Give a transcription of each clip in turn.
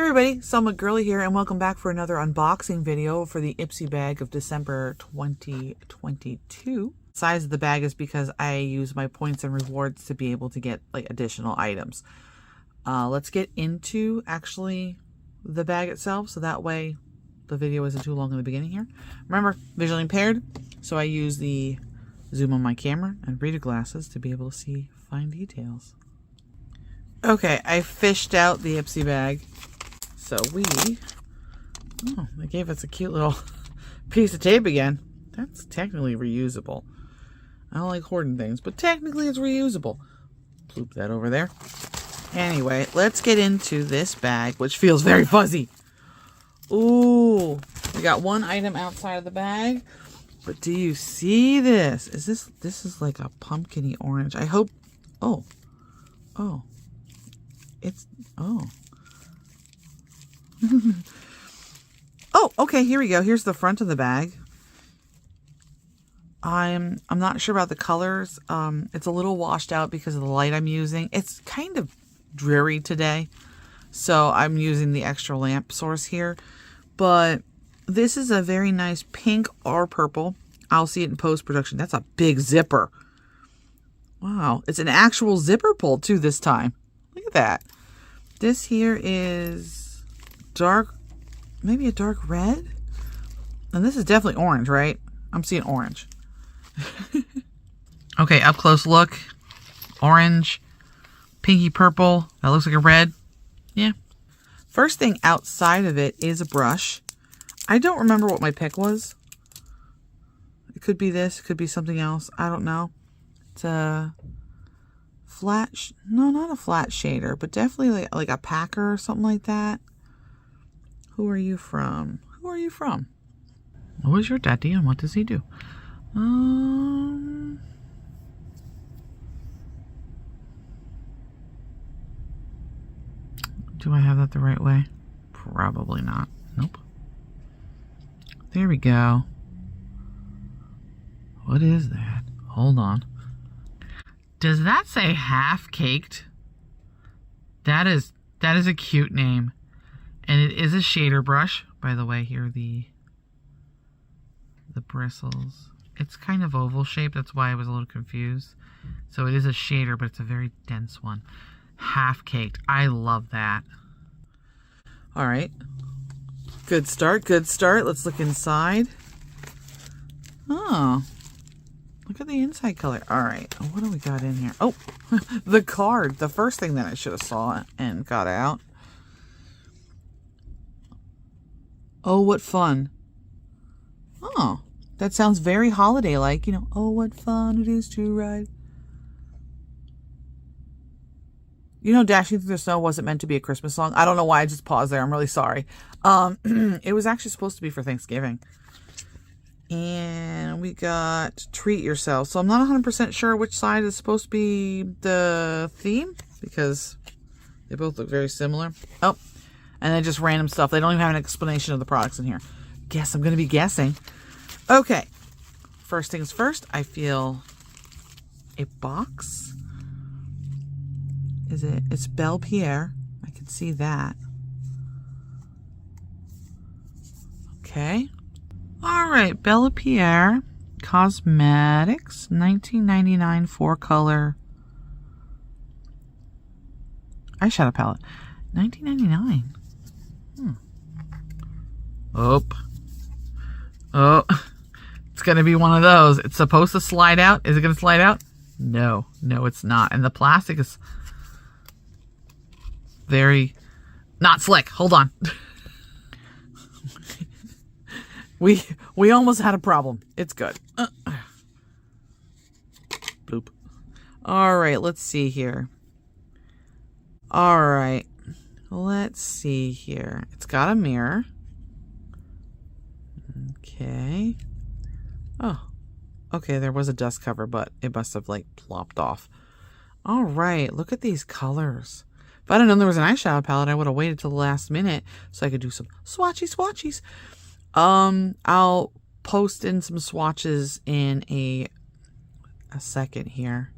everybody, Selma Girly here, and welcome back for another unboxing video for the Ipsy Bag of December 2022. The size of the bag is because I use my points and rewards to be able to get like additional items. Let's get into actually the bag itself, so that way the video isn't too long in the beginning here. Remember, visually impaired, so I use the zoom on my camera and reader glasses to be able to see fine details. Okay, I fished out the Ipsy bag. So they gave us a cute little piece of tape again. That's technically reusable. I don't like hoarding things, but technically it's reusable. Ploop that over there. Anyway, let's get into this bag, which feels very fuzzy. Ooh, we got one item outside of the bag, but do you see this? This is like a pumpkin-y orange. I hope, oh, oh, okay, here we go. Here's the front of the bag. I'm not sure about the colors. It's a little washed out because of the light I'm using. It's kind of dreary today, so I'm using the extra lamp source here. But this is a very nice pink or purple. I'll see it in post-production. That's a big zipper. Wow, it's an actual zipper pull too this time. Look at that. This here is dark, maybe a dark red. And this is definitely orange, right? I'm seeing orange. Okay, up close look. Orange, pinky purple. That looks like a red. Yeah. First thing outside of it is a brush. I don't remember what my pick was. It could be this, it could be something else. I don't know. It's a flat, no, not a flat shader, but definitely like a packer or something like that. Who are you from? Who are you from? Who is your daddy and what does he do? Do I have that the right way? Probably not. Nope. There we go. What is that? Hold on. Does that say half caked? That is a cute name. And it is a shader brush. By the way, here are the bristles. It's kind of oval shaped, that's why I was a little confused. So it is a shader, but it's a very dense one. Half caked. I love that. Alright. Good start, good start. Let's look inside. Oh. Look at the inside color. Alright, what do we got in here? Oh, the card. The first thing that I should have saw and got out. Oh, what fun. Oh, that sounds very holiday-like. You know, oh, what fun it is to ride. You know, Dashing Through the Snow wasn't meant to be a Christmas song. I don't know why I just paused there. I'm really sorry. It was actually supposed to be for Thanksgiving. And we got Treat Yourself. So I'm not 100% sure which side is supposed to be the theme, because they both look very similar. Oh, and then just random stuff. They don't even have an explanation of the products in here. Guess I'm going to be guessing. Okay. First things first, I feel a box. It's Belle Pierre. I can see that. Okay. All right, Belle Pierre Cosmetics, 1999 4-color eyeshadow palette. 1999. Oh, it's gonna be one of those. It's supposed to slide out. Is it gonna slide out? No, it's not. And the plastic is very not slick. Hold on. We almost had a problem. It's good. Bloop. All right, let's see here. All right, let's see here. It's got a mirror. Okay. Oh, okay, there was a dust cover, but it must have like plopped off. All right, look at these colors. If I'd have known there was an eyeshadow palette, I would have waited till the last minute so I could do some swatchies. I'll post in some swatches in a second here.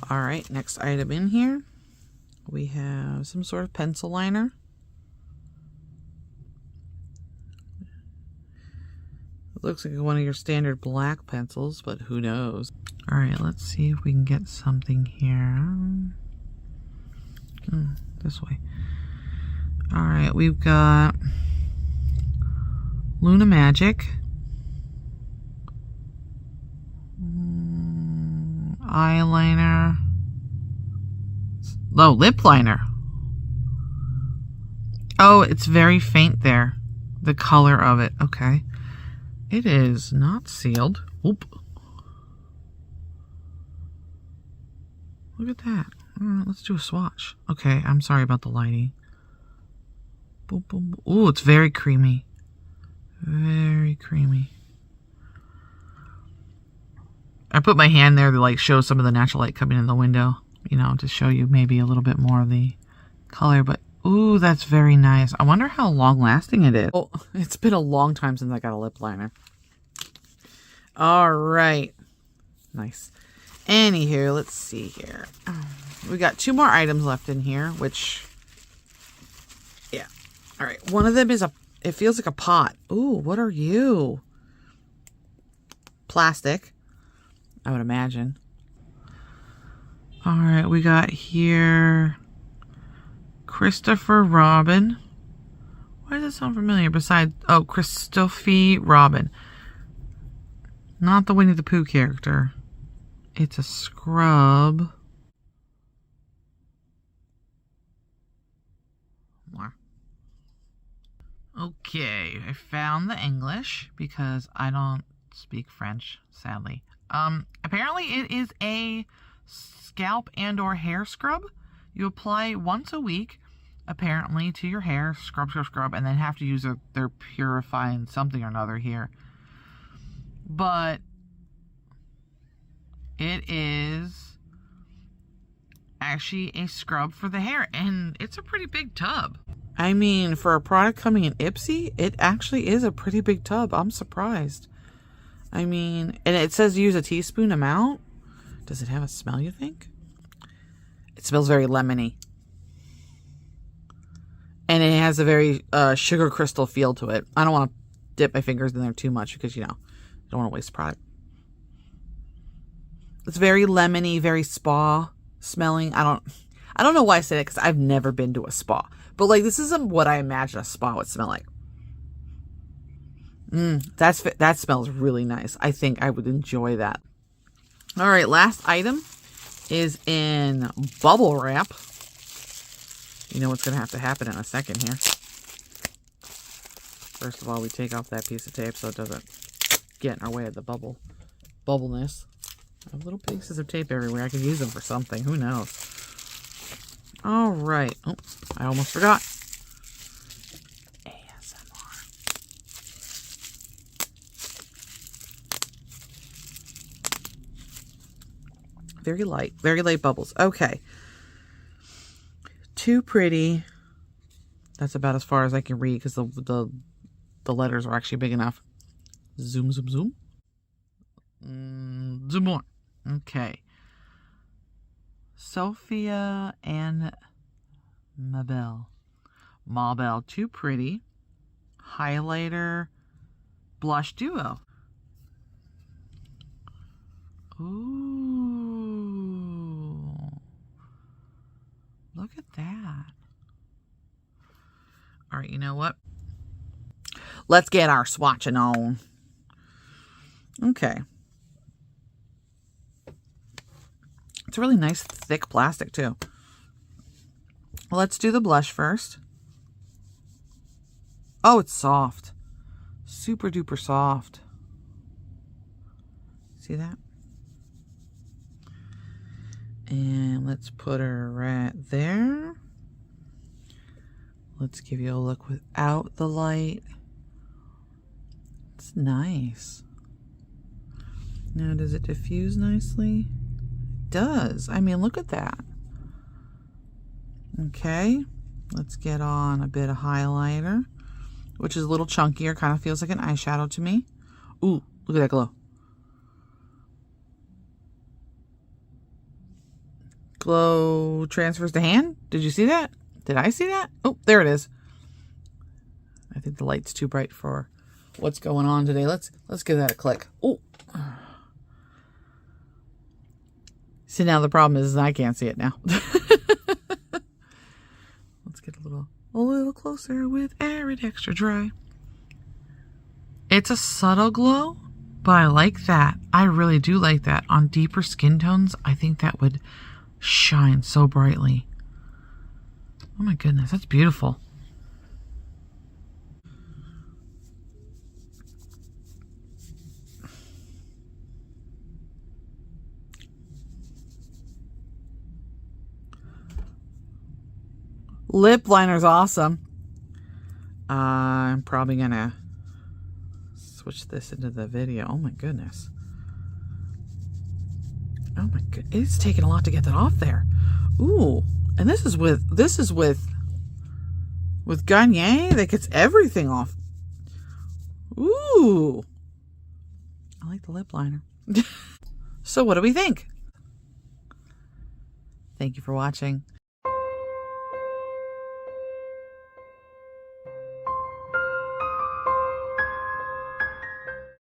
All right, next item in here, we have some sort of pencil liner. It looks like one of your standard black pencils, but who knows? All right, let's see if we can get something here. This way. All right, we've got Luna Magic. Eyeliner. Oh, lip liner. Oh, it's very faint there. The color of it. Okay. It is not sealed. Oop. Look at that. Let's do a swatch. Okay, I'm sorry about the lighting. Boom, boom, boom. Ooh, it's very creamy. Very creamy. I put my hand there to like show some of the natural light coming in the window, you know, to show you maybe a little bit more of the color, but ooh, that's very nice. I wonder how long lasting it is. Oh, it's been a long time since I got a lip liner. All right. Nice. Anywho, let's see here. We got 2 more items left in here, which, yeah. All right. One of them is it feels like a pot. Ooh, what are you? Plastic, I would imagine. All right, we got here Christopher Robin. Why does it sound familiar? Besides, oh, Christophe Robin. Not the Winnie the Pooh character. It's a scrub. More. Okay, I found the English because I don't speak French, sadly. Apparently it is a scalp and or hair scrub. You apply once a week, apparently, to your hair, scrub, scrub, scrub, and then have to use their purifying something or another here. But it is actually a scrub for the hair, and it's a pretty big tub. I mean, for a product coming in Ipsy, it actually is a pretty big tub. I'm surprised. I mean, and it says use a teaspoon amount. Does it have a smell, you think? It smells very lemony. And it has a very sugar crystal feel to it. I don't want to dip my fingers in there too much because, you know, I don't want to waste product. It's very lemony, very spa smelling. I don't know why I said it because I've never been to a spa. But like, this isn't what I imagine a spa would smell like. That smells really nice. I think I would enjoy that. All right, last item is in bubble wrap. You know what's going to have to happen in a second here. First of all, we take off that piece of tape so it doesn't get in our way of the bubbleness. I have little pieces of tape everywhere. I could use them for something. Who knows? All right. Oh, I almost forgot. Very light bubbles. Okay. Too pretty. That's about as far as I can read because the letters are actually big enough. Zoom, zoom, zoom. Zoom more. Okay. Sophia and Mabel. Too pretty. Highlighter. Blush duo. Ooh. Look at that. All right, you know what? Let's get our swatching on. Okay. It's a really nice, thick plastic, too. Let's do the blush first. Oh, it's soft. Super duper soft. See that? And let's put her right there. Let's give you a look without the light. It's nice. Now, does it diffuse nicely? It does. I mean, look at that. Okay. Let's get on a bit of highlighter, which is a little chunkier. Kind of feels like an eyeshadow to me. Ooh, look at that glow. Glow transfers to hand. Did you see that? Did I see that? Oh, there it is. I think the light's too bright for what's going on today. Let's give that a click. Oh. See, now the problem is I can't see it now. Let's get a little closer with Arid Extra Dry. It's a subtle glow, but I like that. I really do like that. On deeper skin tones, I think that would shine so brightly. Oh my goodness, that's beautiful. Lip liner's awesome. I'm probably gonna switch this into the video. Oh my goodness. Oh my god, it's taking a lot to get that off there. Ooh, and this is with Garnier that gets everything off. Ooh, I like the lip liner. So what do we think? Thank you for watching.